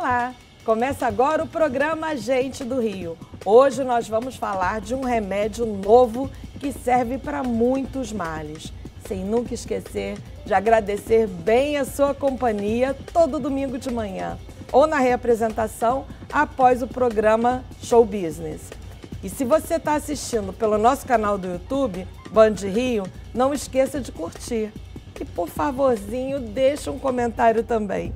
Olá! Começa agora o programa Gente do Rio. Hoje nós vamos falar de um remédio novo que serve para muitos males. Sem nunca esquecer de agradecer bem a sua companhia todo domingo de manhã ou na reapresentação após o programa Show Business. E se você está assistindo pelo nosso canal do YouTube, Band Rio, não esqueça de curtir. E por favorzinho, deixa um comentário também.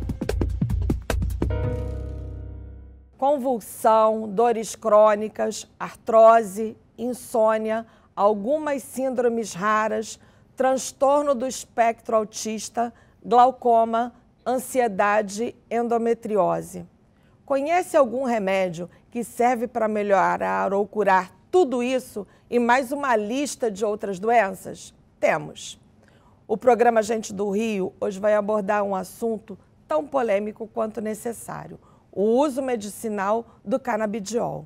Convulsão, dores crônicas, artrose, insônia, algumas síndromes raras, transtorno do espectro autista, glaucoma, ansiedade, endometriose. Conhece algum remédio que serve para melhorar ou curar tudo isso e mais uma lista de outras doenças? Temos. O programa Gente do Rio hoje vai abordar um assunto tão polêmico quanto necessário: o uso medicinal do canabidiol.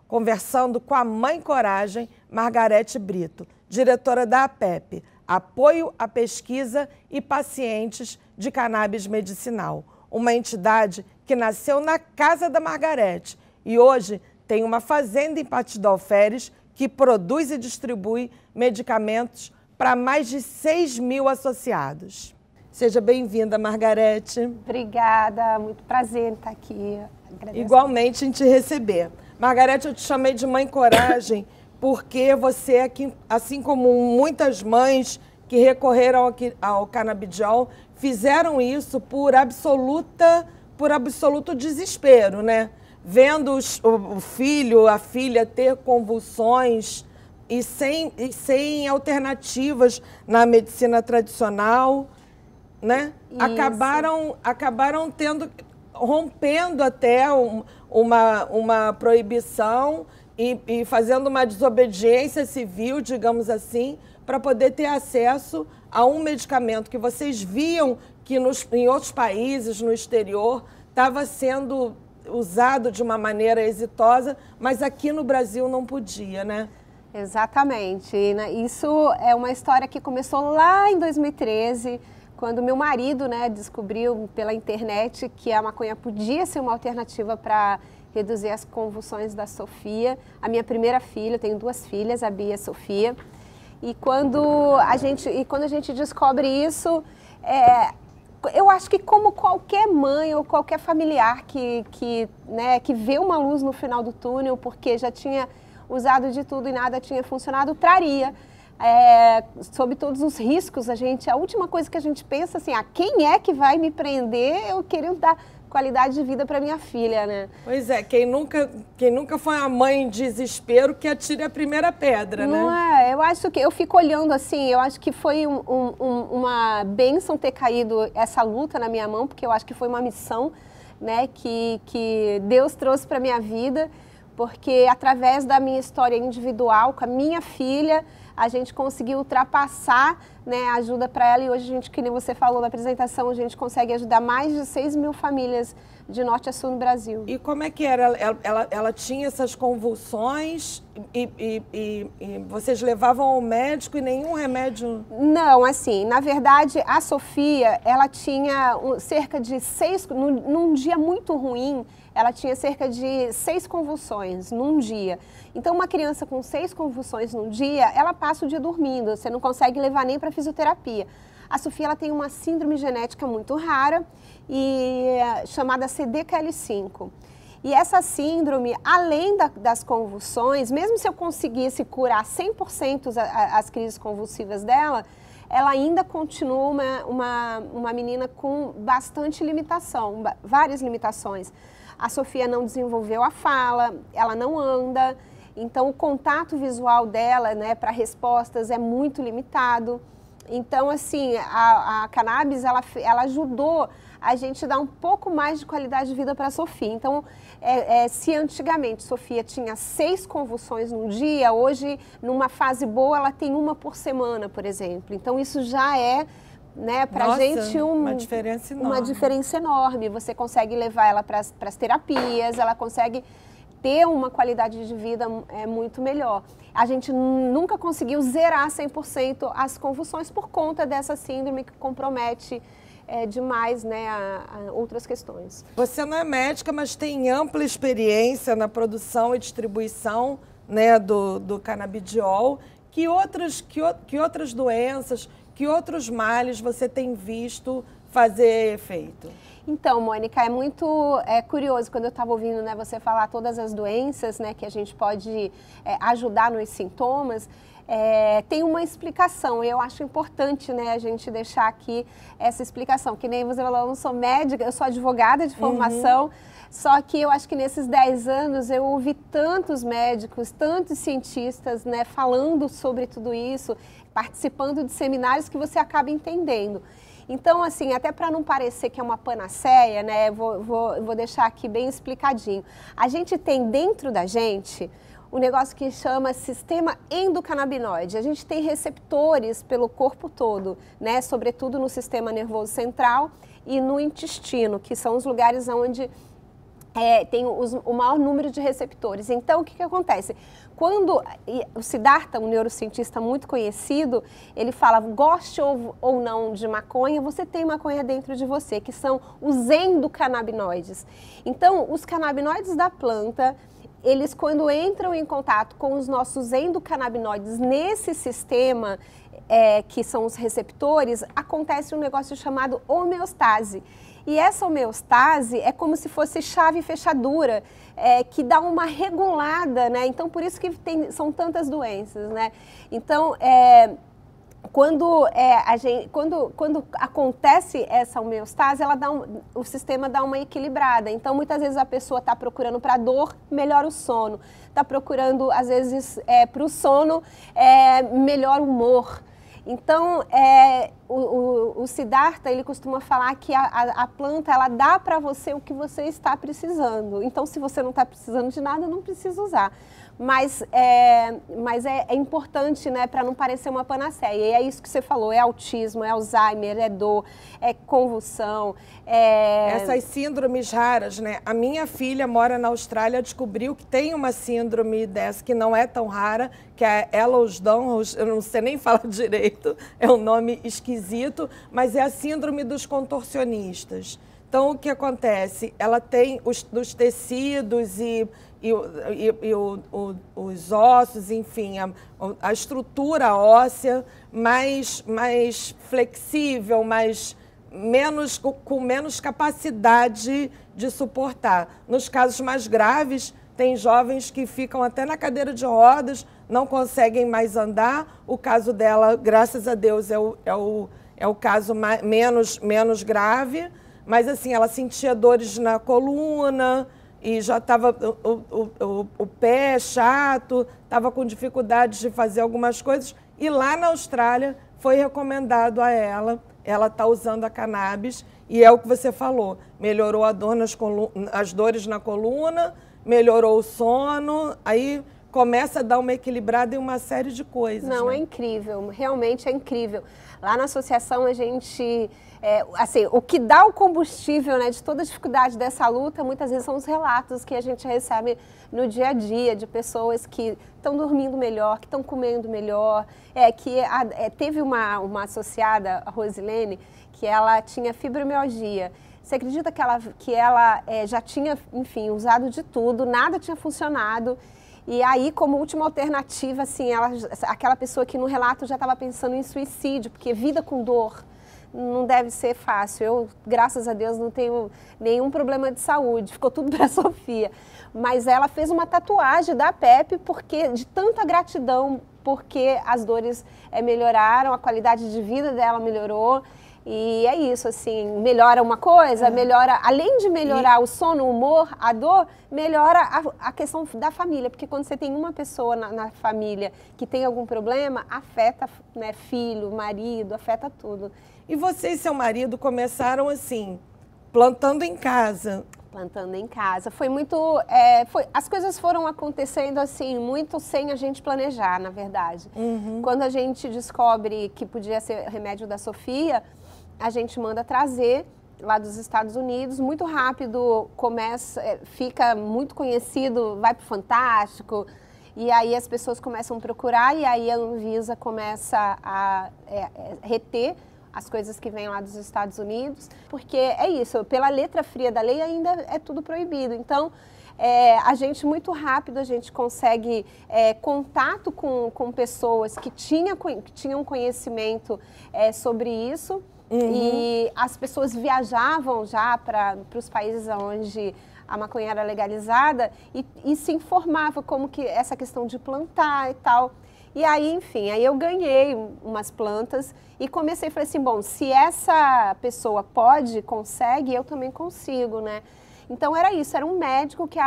Conversando com a Mãe Coragem, Margarete Brito, diretora da APEP, Apoio à Pesquisa e Pacientes de Cannabis Medicinal, uma entidade que nasceu na casa da Margarete e hoje tem uma fazenda em Patidão Alferes que produz e distribui medicamentos para mais de 6.000 associados. Seja bem-vinda, Margarete. Obrigada, muito prazer em estar aqui. Agradeço. Igualmente em te receber. Margarete, eu te chamei de Mãe Coragem porque você, aqui, assim como muitas mães que recorreram ao canabidiol, fizeram isso por absoluto desespero, né? Vendo o filho, a filha ter convulsões e sem alternativas na medicina tradicional, né? Acabaram rompendo até uma proibição e fazendo uma desobediência civil, digamos assim, para poder ter acesso a um medicamento que vocês viam que em outros países, no exterior, estava sendo usado de uma maneira exitosa, mas aqui no Brasil não podia, né? Exatamente. Isso é uma história que começou lá em 2013, quando meu marido, descobriu pela internet que a maconha podia ser uma alternativa para reduzir as convulsões da Sofia, a minha primeira filha. Eu tenho duas filhas, a Bia e a Sofia. E quando a gente descobre isso, eu acho que como qualquer mãe ou qualquer familiar que vê uma luz no final do túnel, porque já tinha usado de tudo e nada tinha funcionado, traria. Sob todos os riscos, a última coisa que a gente pensa assim, quem é que vai me prender eu querendo dar qualidade de vida para minha filha, né? Pois é, quem nunca foi uma mãe em desespero que atire a primeira pedra, né? Não é, eu acho que eu fico olhando assim, eu acho que foi uma bênção ter caído essa luta na minha mão, porque eu acho que foi uma missão, né, que Deus trouxe para minha vida, porque através da minha história individual com a minha filha, a gente conseguiu ultrapassar, né, ajuda para ela, e hoje a gente, que nem você falou na apresentação, a gente consegue ajudar mais de 6.000 famílias de norte a sul no Brasil. E como é que era? Ela tinha essas convulsões e vocês levavam ao médico e nenhum remédio? Não, assim, na verdade, a Sofia, ela tinha cerca de 6, num dia muito ruim, ela tinha cerca de 6 convulsões num dia. Então, uma criança com 6 convulsões num dia, ela passa o dia dormindo, você não consegue levar nem para fisioterapia. A Sofia, ela tem uma síndrome genética muito rara, chamada CDKL5. E essa síndrome, além das convulsões, mesmo se eu conseguisse curar 100% as crises convulsivas dela, ela ainda continua uma menina com bastante limitação, várias limitações. A Sofia não desenvolveu a fala, ela não anda, então o contato visual dela, né, para respostas é muito limitado. Então, assim, a cannabis, ela ajudou a gente a dar um pouco mais de qualidade de vida para a Sofia. Então, se antigamente Sofia tinha 6 convulsões num dia, hoje, numa fase boa, ela tem uma por semana, por exemplo. Então, isso já é, né, para a gente uma diferença enorme. Uma diferença enorme. Você consegue levar ela para as terapias, ela consegue ter uma qualidade de vida muito melhor. A gente nunca conseguiu zerar 100% as convulsões por conta dessa síndrome que compromete demais, né, a outras questões. Você não é médica, mas tem ampla experiência na produção e distribuição, né, do canabidiol. Que outras doenças, que outros males você tem visto fazer efeito? Então, Mônica, é muito curioso quando eu estava ouvindo, né, você falar todas as doenças, né, que a gente pode ajudar nos sintomas. Tem uma explicação e eu acho importante, né, a gente deixar aqui essa explicação. Que nem você falou, eu não sou médica, eu sou advogada de formação, só que eu acho que nesses 10 anos eu ouvi tantos médicos, tantos cientistas, né, falando sobre tudo isso, participando de seminários que você acaba entendendo. Então, assim, até para não parecer que é uma panaceia, né, vou deixar aqui bem explicadinho. A gente tem dentro da gente um negócio que chama sistema endocannabinoide. A gente tem receptores pelo corpo todo, né, sobretudo no sistema nervoso central e no intestino, que são os lugares onde tem o maior número de receptores. Então, o que acontece? Quando o Siddhartha, um neurocientista muito conhecido, ele fala, goste ou não de maconha, você tem maconha dentro de você, que são os endocannabinoides. Então, os canabinoides da planta, eles quando entram em contato com os nossos endocannabinoides nesse sistema, que são os receptores, acontece um negócio chamado homeostase. E essa homeostase é como se fosse chave e fechadura, que dá uma regulada, né? Então, por isso que são tantas doenças, né? Então, quando acontece essa homeostase, o sistema dá uma equilibrada. Então, muitas vezes a pessoa está procurando para dor, melhora o sono. Está procurando, às vezes, para o sono, melhora o humor. Então, o Siddhartha, ele costuma falar que a planta, ela dá para você o que você está precisando. Então, se você não está precisando de nada, não precisa usar. Mas é importante, né, para não parecer uma panaceia. E é isso que você falou, é autismo, é Alzheimer, é dor, é convulsão. Essas síndromes raras, né? A minha filha mora na Austrália, descobriu que tem uma síndrome dessa, que não é tão rara, que é Ehlers-Danlos, eu não sei nem falar direito, é um nome esquisito, mas é a síndrome dos contorcionistas. Então, o que acontece? Ela tem os tecidos e os ossos, enfim, a estrutura óssea mais flexível, com menos capacidade de suportar. Nos casos mais graves, tem jovens que ficam até na cadeira de rodas, não conseguem mais andar. O caso dela, graças a Deus, é o caso menos grave, mas assim, ela sentia dores na coluna, e já estava o pé chato, estava com dificuldade de fazer algumas coisas. E lá na Austrália foi recomendado a ela está usando a cannabis, e é o que você falou, melhorou as dores na coluna, melhorou o sono, aí começa a dar uma equilibrada em uma série de coisas. Não, né? É incrível, realmente é incrível. Lá na associação a gente... assim, o que dá o combustível, né, de toda a dificuldade dessa luta, muitas vezes são os relatos que a gente recebe no dia a dia de pessoas que estão dormindo melhor, que estão comendo melhor. Teve uma associada, a Rosilene, que ela tinha fibromialgia. Você acredita que ela já tinha, enfim, usado de tudo, nada tinha funcionado. E aí, como última alternativa, assim, aquela pessoa que no relato já estava pensando em suicídio, porque vida com dor não deve ser fácil. Eu, graças a Deus, não tenho nenhum problema de saúde, ficou tudo para a Sofia. Mas ela fez uma tatuagem da Pepe de tanta gratidão, porque as dores melhoraram, a qualidade de vida dela melhorou. E é isso, assim, melhora uma coisa, melhora, além de melhorar o sono, o humor, a dor, melhora a questão da família, porque quando você tem uma pessoa na família que tem algum problema, afeta, né, filho, marido, afeta tudo. E você e seu marido começaram assim, plantando em casa. Plantando em casa. Foi muito... as coisas foram acontecendo assim, muito sem a gente planejar, na verdade. Quando a gente descobre que podia ser remédio da Sofia, a gente manda trazer lá dos Estados Unidos, muito rápido fica muito conhecido, vai para o Fantástico, e aí as pessoas começam a procurar, e aí a Anvisa começa a reter as coisas que vêm lá dos Estados Unidos, porque é isso, pela letra fria da lei ainda é tudo proibido. Então, a gente muito rápido, a gente consegue contato com pessoas que tinham conhecimento sobre isso. E as pessoas viajavam já para os países onde a maconha era legalizada e se informava como que essa questão de plantar e tal. E aí, enfim, aí eu ganhei umas plantas e comecei, falei assim, bom, se essa pessoa consegue, eu também consigo, né? Então era isso, era um médico que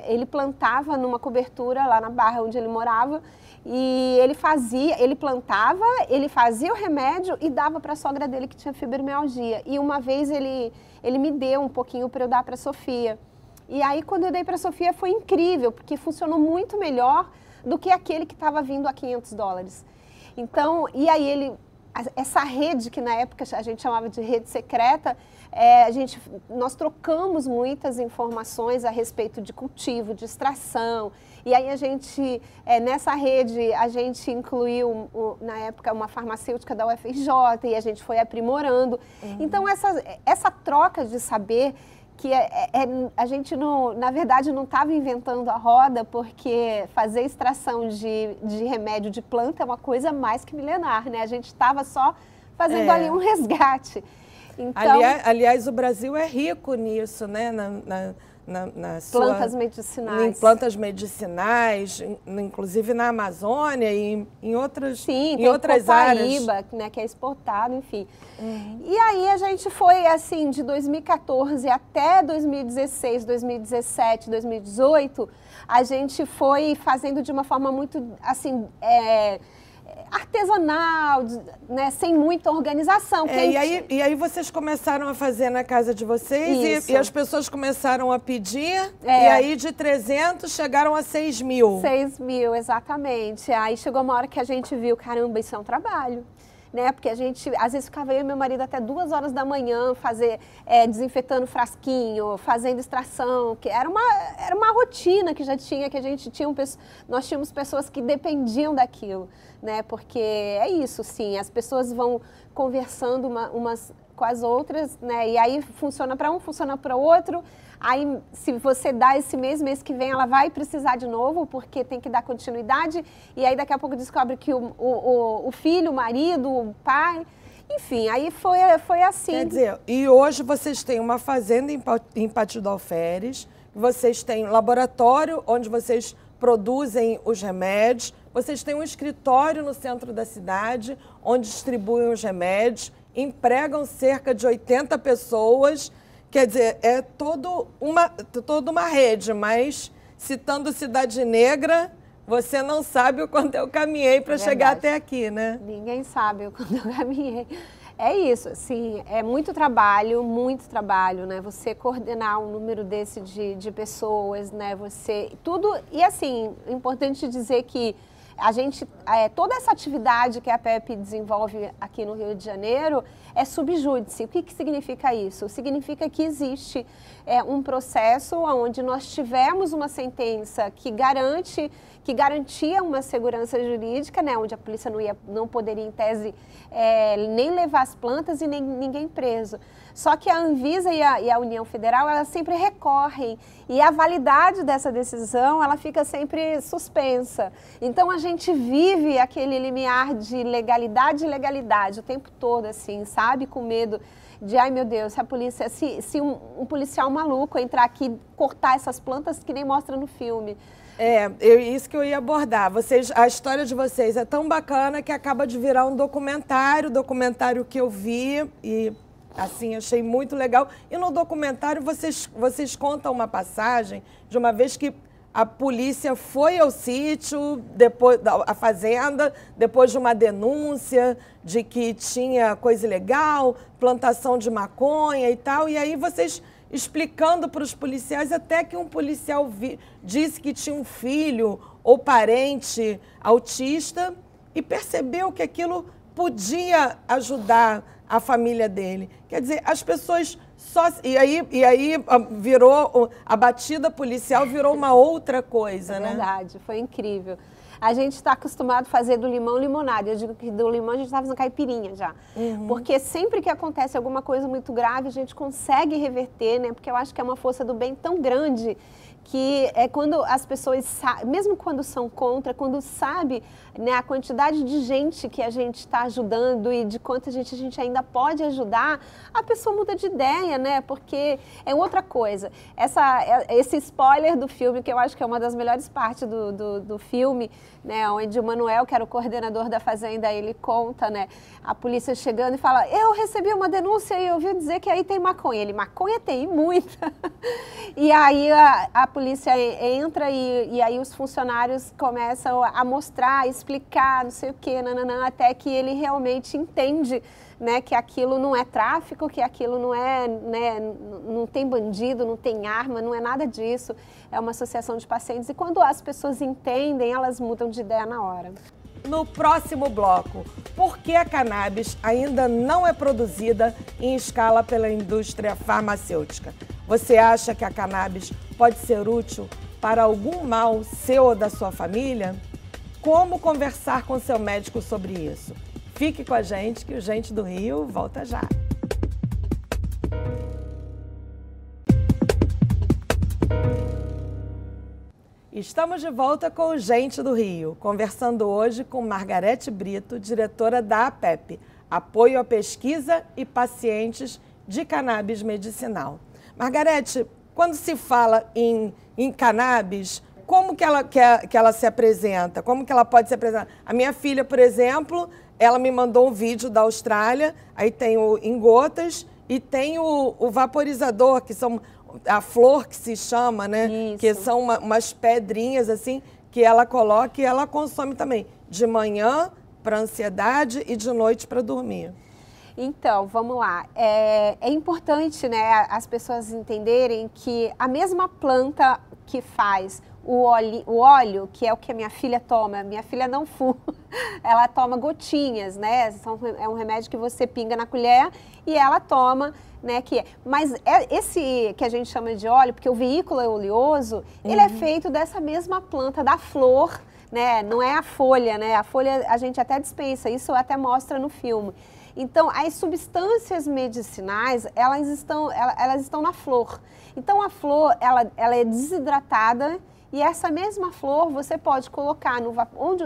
ele plantava numa cobertura lá na Barra onde ele morava e ele plantava, ele fazia o remédio e dava para a sogra dele que tinha fibromialgia. E uma vez ele me deu um pouquinho para eu dar para a Sofia. E aí quando eu dei para a Sofia foi incrível, porque funcionou muito melhor do que aquele que estava vindo a $500. Então, e aí essa rede que na época a gente chamava de rede secreta, nós trocamos muitas informações a respeito de cultivo, de extração, e aí a gente, nessa rede, a gente incluiu, na época, uma farmacêutica da UFRJ, e a gente foi aprimorando. Então, essa troca de saber, que a gente, na verdade, não estava inventando a roda, porque fazer extração de remédio de planta é uma coisa mais que milenar, né? A gente estava só fazendo ali um resgate. Então, aliás, o Brasil é rico nisso, né? Plantas medicinais. Em plantas medicinais, inclusive na Amazônia e em outras, outras áreas. Né, que é exportado, enfim. E aí a gente foi, assim, de 2014 até 2016, 2017, 2018, a gente foi fazendo de uma forma muito, assim, artesanal, né, sem muita organização. E aí vocês começaram a fazer na casa de vocês e as pessoas começaram a pedir, e aí de 300 chegaram a 6 mil. 6 mil, exatamente. Aí chegou uma hora que a gente viu, caramba, isso é um trabalho. Né? Porque a gente, às vezes, ficava eu e meu marido até 2 horas da manhã desinfetando frasquinho, fazendo extração, que era uma rotina que já tinha, que a gente tinha, nós tínhamos pessoas que dependiam daquilo, né? Porque é isso, sim, as pessoas vão conversando umas com as outras, né? E aí funciona para um, funciona para o outro. Aí, se você dá esse mês que vem, ela vai precisar de novo, porque tem que dar continuidade. E aí, daqui a pouco, descobre que o filho, o marido, o pai... Enfim, aí foi assim. Quer dizer, e hoje vocês têm uma fazenda em Pátio do Alferes, vocês têm um laboratório onde vocês produzem os remédios, vocês têm um escritório no centro da cidade, onde distribuem os remédios, empregam cerca de 80 pessoas... Quer dizer, é toda uma rede, mas citando Cidade Negra, você não sabe o quanto eu caminhei para chegar até aqui, né? Ninguém sabe o quanto eu caminhei. É isso, assim, é muito trabalho, né? Você coordenar um número desse de pessoas, né? E assim, é importante dizer que a gente, toda essa atividade que a PEP desenvolve aqui no Rio de Janeiro é subjúdice. O que significa isso? Significa que existe um processo onde nós tivemos uma sentença que garantia uma segurança jurídica, né, onde a polícia não poderia, em tese, nem levar as plantas e nem ninguém preso. Só que a Anvisa e a União Federal, elas sempre recorrem, e a validade dessa decisão, ela fica sempre suspensa. Então, a gente vive aquele limiar de legalidade e ilegalidade o tempo todo, assim, sabe? Com medo de, ai meu Deus, se a polícia, se um policial maluco entrar aqui e cortar essas plantas que nem mostra no filme. Isso que eu ia abordar. A história de vocês é tão bacana que acaba de virar um documentário que eu vi e, assim, achei muito legal. E no documentário vocês contam uma passagem de uma vez que a polícia foi ao sítio, à fazenda, depois de uma denúncia de que tinha coisa ilegal, plantação de maconha e tal, e aí vocês explicando para os policiais, até que um policial disse que tinha um filho ou parente autista e percebeu que aquilo podia ajudar a família dele. Quer dizer, as pessoas só... E aí virou... A batida policial virou uma outra coisa, né? É verdade, foi incrível. A gente está acostumado a fazer do limão limonada. Eu digo que do limão a gente está fazendo caipirinha já. Porque sempre que acontece alguma coisa muito grave, a gente consegue reverter, né? Porque eu acho que é uma força do bem tão grande que é quando as pessoas, mesmo quando são contra, quando sabe, né, a quantidade de gente que a gente está ajudando e de quanta gente a gente ainda pode ajudar, a pessoa muda de ideia, né? Porque é outra coisa. Esse spoiler do filme, que eu acho que é uma das melhores partes do filme, né, onde o Manuel, que era o coordenador da fazenda, ele conta, né, a polícia chegando e fala, eu recebi uma denúncia e eu ouvi dizer que aí tem maconha. Ele, maconha tem muita. E aí a polícia entra e aí os funcionários começam a mostrar, a explicar, não sei o quê, nananã, até que ele realmente entende, né, que aquilo não é tráfico, que aquilo não é, né, não tem bandido, não tem arma, não é nada disso. É uma associação de pacientes. E quando as pessoas entendem, elas mudam de ideia na hora. No próximo bloco, por que a cannabis ainda não é produzida em escala pela indústria farmacêutica? Você acha que a cannabis pode ser útil para algum mal seu ou da sua família? Como conversar com seu médico sobre isso? Fique com a gente, que o Gente do Rio volta já. Estamos de volta com o Gente do Rio, conversando hoje com Margarete Brito, diretora da APEP, Apoio à Pesquisa e Pacientes de Cannabis Medicinal. Margarete, quando se fala em cannabis, como que ela se apresenta? Como que ela pode se apresentar? A minha filha, por exemplo, ela me mandou um vídeo da Austrália, aí tem o em gotas e tem o vaporizador, que são a flor que se chama, né? Isso. Que são umas pedrinhas assim que ela coloca e ela consome também de manhã para ansiedade e de noite para dormir. Então, vamos lá. É importante, né, as pessoas entenderem que a mesma planta que faz o óleo, que é o que a minha filha toma, minha filha não fuma, ela toma gotinhas, né? É um remédio que você pinga na colher e ela toma, né? Mas esse que a gente chama de óleo, porque o veículo é oleoso, ele é feito dessa mesma planta, da flor, né? Não é a folha, né? A folha a gente até dispensa, isso até mostra no filme. Então, as substâncias medicinais, elas estão na flor. Então, a flor, ela é desidratada e essa mesma flor você pode colocar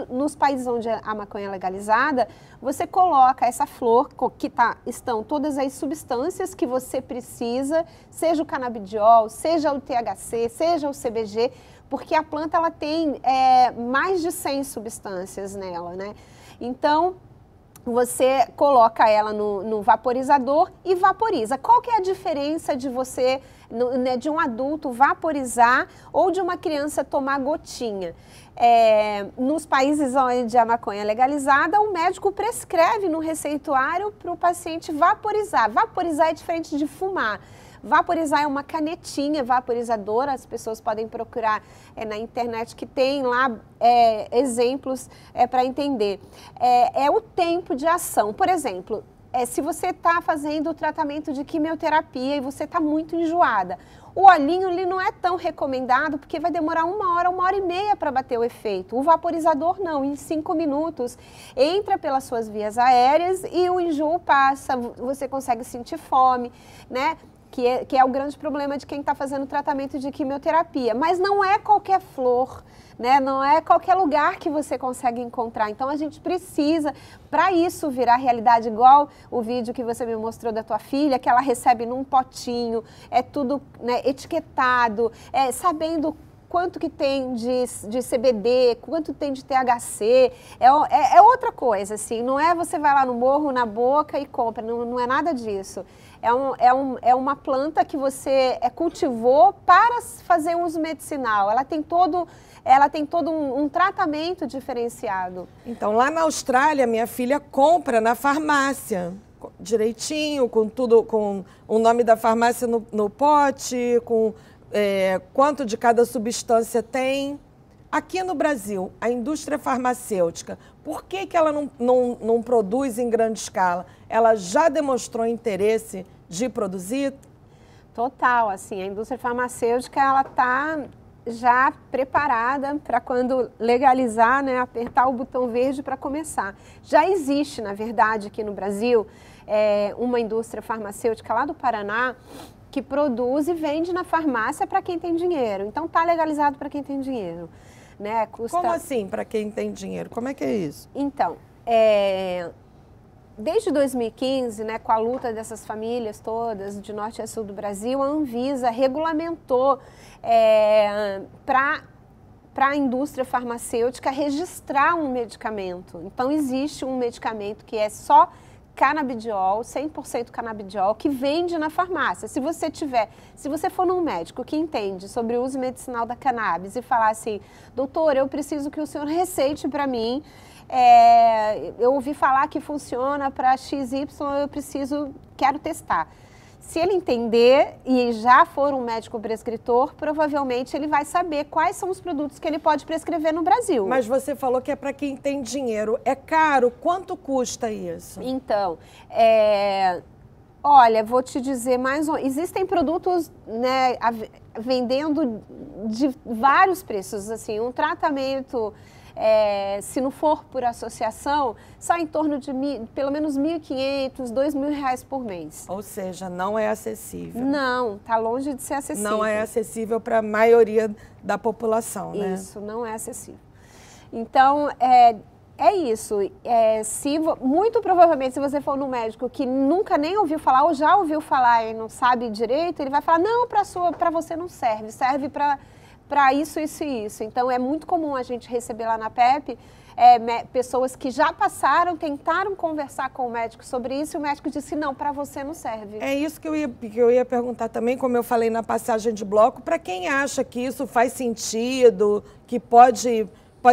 nos países onde a maconha é legalizada, você coloca essa flor, que estão todas as substâncias que você precisa, seja o canabidiol, seja o THC, seja o CBG, porque a planta ela tem mais de 100 substâncias nela, né? Então, você coloca ela no vaporizador e vaporiza. Qual que é a diferença de você, de um adulto vaporizar ou de uma criança tomar gotinha? Nos países onde a maconha é legalizada, o médico prescreve no receituário para o paciente vaporizar. Vaporizar é diferente de fumar. Vaporizar é uma canetinha vaporizadora, as pessoas podem procurar na internet que tem lá exemplos para entender. É o tempo de ação. Por exemplo, se você está fazendo o tratamento de quimioterapia e você está muito enjoada, o olhinho ele não é tão recomendado porque vai demorar 1 hora, 1 hora e meia para bater o efeito. O vaporizador não, em 5 minutos entra pelas suas vias aéreas e o enjoo passa, você consegue sentir fome, né? Que é o grande problema de quem está fazendo tratamento de quimioterapia. Mas não é qualquer flor, né? Não é qualquer lugar que você consegue encontrar. Então, a gente precisa, para isso virar realidade, igual o vídeo que você me mostrou da tua filha, que ela recebe num potinho, é tudo, né, etiquetado, sabendo quanto que tem de CBD, quanto tem de THC, é outra coisa, assim, não é você vai lá no morro, na boca e compra, não é nada disso. É uma planta que você cultivou para fazer uso medicinal, ela tem todo um tratamento diferenciado. Então, lá na Austrália, minha filha compra na farmácia, direitinho, com tudo, com o nome da farmácia no pote, com quanto de cada substância tem. Aqui no Brasil, a indústria farmacêutica, por que ela não produz em grande escala? Ela já demonstrou interesse de produzir? Total, assim, a indústria farmacêutica, ela está já preparada para quando legalizar, né, apertar o botão verde para começar. Já existe, na verdade, aqui no Brasil, uma indústria farmacêutica lá do Paraná que produz e vende na farmácia para quem tem dinheiro. Então, está legalizado para quem tem dinheiro. Né? Como assim, para quem tem dinheiro? Como é que é isso? Então, desde 2015, né, com a luta dessas famílias todas, de norte a sul do Brasil, a Anvisa regulamentou para a indústria farmacêutica registrar um medicamento. Então, existe um medicamento que é só canabidiol, 100% canabidiol, que vende na farmácia. Se você for num médico que entende sobre o uso medicinal da cannabis e falar assim, doutor, eu preciso que o senhor receite para mim, eu ouvi falar que funciona para XY, quero testar. Se ele entender e já for um médico prescritor, provavelmente ele vai saber quais são os produtos que ele pode prescrever no Brasil. Mas você falou que é para quem tem dinheiro. É caro? Quanto custa isso? Então, olha, vou te dizer existem produtos, né, vendendo de vários preços, assim, um tratamento... se não for por associação, sai em torno de pelo menos R$1.500, R$2.000 por mês. Ou seja, não é acessível. Não, está longe de ser acessível. Não é acessível para a maioria da população, né? Isso, não é acessível. Então, isso. Muito provavelmente, se você for no médico que nunca nem ouviu falar ou já ouviu falar e não sabe direito, ele vai falar, não, para você não serve, serve para isso, isso e isso. Então, é muito comum a gente receber lá na PEP pessoas que já passaram, tentaram conversar com o médico sobre isso e o médico disse, não, para você não serve. É isso que eu ia perguntar também, como eu falei na passagem de bloco, para quem acha que isso faz sentido, que pode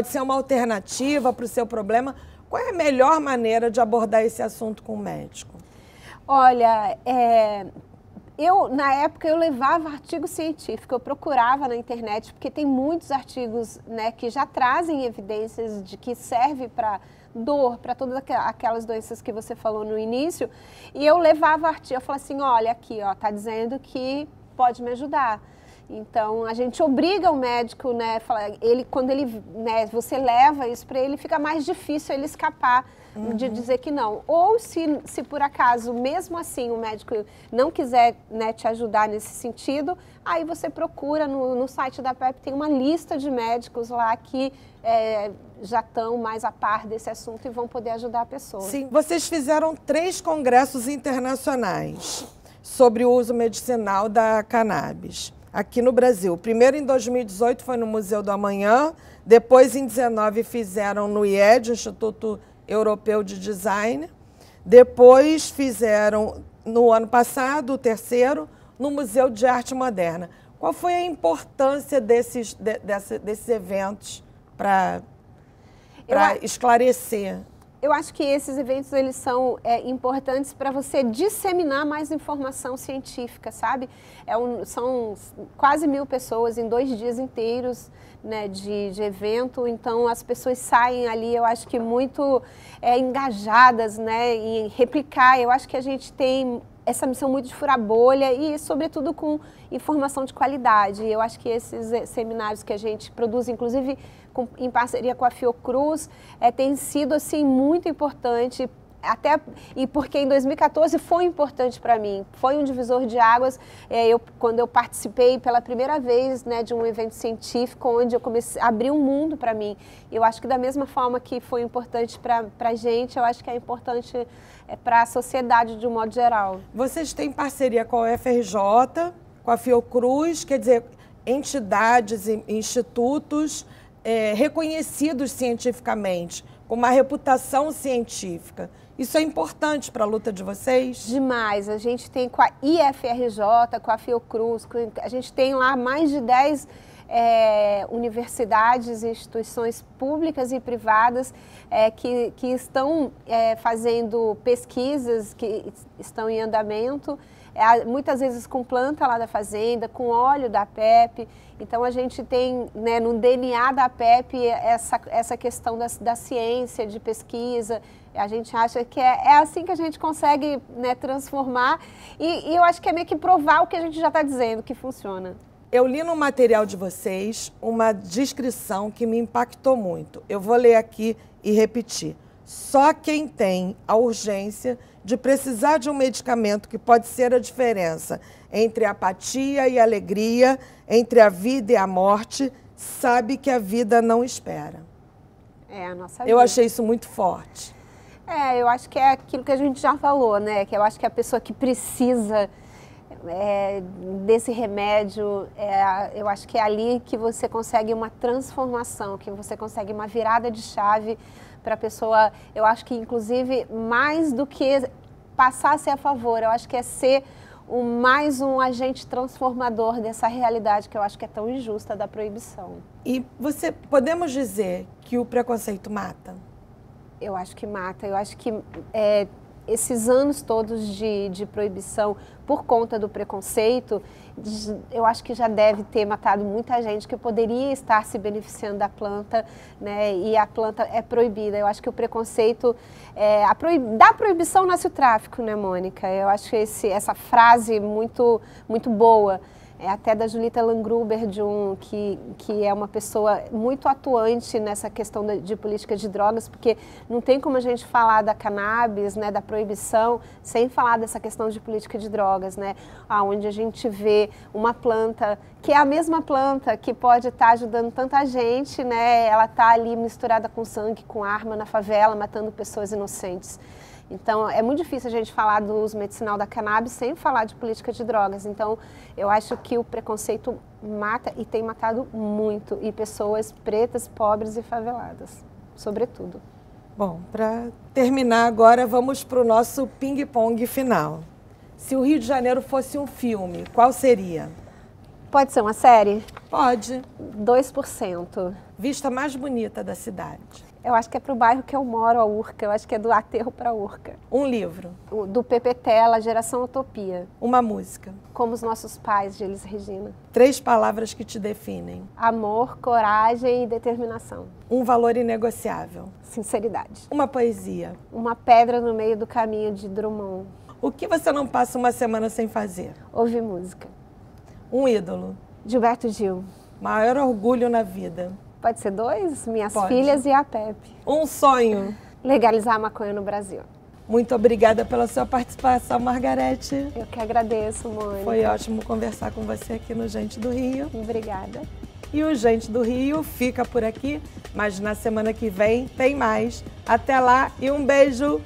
ser uma alternativa para o seu problema, qual é a melhor maneira de abordar esse assunto com o médico? Olha, na época, eu levava artigo científico, eu procurava na internet, porque tem muitos artigos, né, que já trazem evidências de que serve para dor, para todas aquelas doenças que você falou no início, e eu levava artigo, eu falava assim, olha, aqui, ó, tá dizendo que pode me ajudar. Então, a gente obriga o médico, né, quando você leva isso para ele, fica mais difícil ele escapar de dizer que não. Ou se por acaso, mesmo assim, o médico não quiser, né, te ajudar nesse sentido, aí você procura no site da PEP, tem uma lista de médicos lá que já estão mais a par desse assunto e vão poder ajudar a pessoa. Sim, vocês fizeram 3 congressos internacionais sobre o uso medicinal da cannabis aqui no Brasil. O primeiro em 2018 foi no Museu do Amanhã, depois em 2019 fizeram no IED, Instituto Europeu de Design, depois fizeram no ano passado, o terceiro, no Museu de Arte Moderna. Qual foi a importância desses eventos para esclarecer? Eu acho que esses eventos eles são importantes para você disseminar mais informação científica, sabe? São quase 1.000 pessoas em 2 dias inteiros, né, de evento, então as pessoas saem ali, eu acho que muito engajadas, né, em replicar. Eu acho que a gente tem essa missão muito de furar bolha e, sobretudo, com informação de qualidade. Eu acho que esses seminários que a gente produz, inclusive em parceria com a Fiocruz, tem sido assim muito importante, e porque em 2014 foi importante para mim, foi um divisor de águas, quando eu participei pela primeira vez, né, de um evento científico, onde eu comecei a abrir um mundo para mim. Eu acho que da mesma forma que foi importante para a gente, eu acho que é importante para a sociedade de um modo geral. Vocês têm parceria com a UFRJ, com a Fiocruz, quer dizer, entidades e institutos reconhecidos cientificamente, com uma reputação científica. Isso é importante para a luta de vocês? Demais. A gente tem com a IFRJ, com a Fiocruz, a gente tem lá mais de 10 universidades e instituições públicas e privadas que estão fazendo pesquisas que estão em andamento, muitas vezes com planta lá da fazenda, com óleo da PEP. Então, a gente tem, né, no DNA da PEP essa questão da ciência, de pesquisa. A gente acha que é assim que a gente consegue, né, transformar. E eu acho que é meio que provar o que a gente já está dizendo, que funciona. Eu li no material de vocês uma descrição que me impactou muito. Eu vou ler aqui e repetir. Só quem tem a urgência de precisar de um medicamento que pode ser a diferença entre a apatia e a alegria, entre a vida e a morte, sabe que a vida não espera. É a nossa vida. Eu achei isso muito forte. Eu acho que é aquilo que a gente já falou, né? Que eu acho que a pessoa que precisa desse remédio, eu acho que é ali que você consegue uma transformação, que você consegue uma virada de chave para a pessoa. Eu acho que, inclusive, mais do que passar a ser a favor, eu acho que é ser mais um agente transformador dessa realidade que eu acho que é tão injusta da proibição. E podemos dizer que o preconceito mata? Eu acho que mata. Eu acho que esses anos todos de proibição por conta do preconceito, eu acho que já deve ter matado muita gente que poderia estar se beneficiando da planta, né? E a planta é proibida. Eu acho que o preconceito, da proibição nasce o tráfico, né, Mônica? Eu acho essa frase muito, muito boa. Até da Julita Langruber, que é uma pessoa muito atuante nessa questão de política de drogas, porque não tem como a gente falar da cannabis, né, da proibição, sem falar dessa questão de política de drogas, né, onde a gente vê uma planta, que é a mesma planta que pode estar ajudando tanta gente, né, ela está ali misturada com sangue, com arma na favela, matando pessoas inocentes. Então, é muito difícil a gente falar do uso medicinal da cannabis sem falar de política de drogas. Então, eu acho que o preconceito mata e tem matado muito. E pessoas pretas, pobres e faveladas, sobretudo. Bom, para terminar agora, vamos para o nosso ping-pong final. Se o Rio de Janeiro fosse um filme, qual seria? Pode ser uma série? Pode. 2%. Vista mais bonita da cidade? Eu acho que é para o bairro que eu moro, a Urca. Eu acho que é do Aterro para a Urca. Um livro? Do Pepe Tela, Geração Utopia. Uma música? Como os Nossos Pais, de Elis Regina. 3 palavras que te definem? Amor, coragem e determinação. Um valor inegociável? Sinceridade. Uma poesia? Uma pedra no meio do caminho, de Drummond. O que você não passa uma semana sem fazer? Ouvir música. Um ídolo? Gilberto Gil. Maior orgulho na vida? Pode ser 2? Minhas Pode. filhas e a Pepe. Um sonho? Legalizar a maconha no Brasil. Muito obrigada pela sua participação, Margarete. Eu que agradeço, Mônica. Foi ótimo conversar com você aqui no Gente do Rio. Obrigada. E o Gente do Rio fica por aqui, mas na semana que vem tem mais. Até lá e um beijo!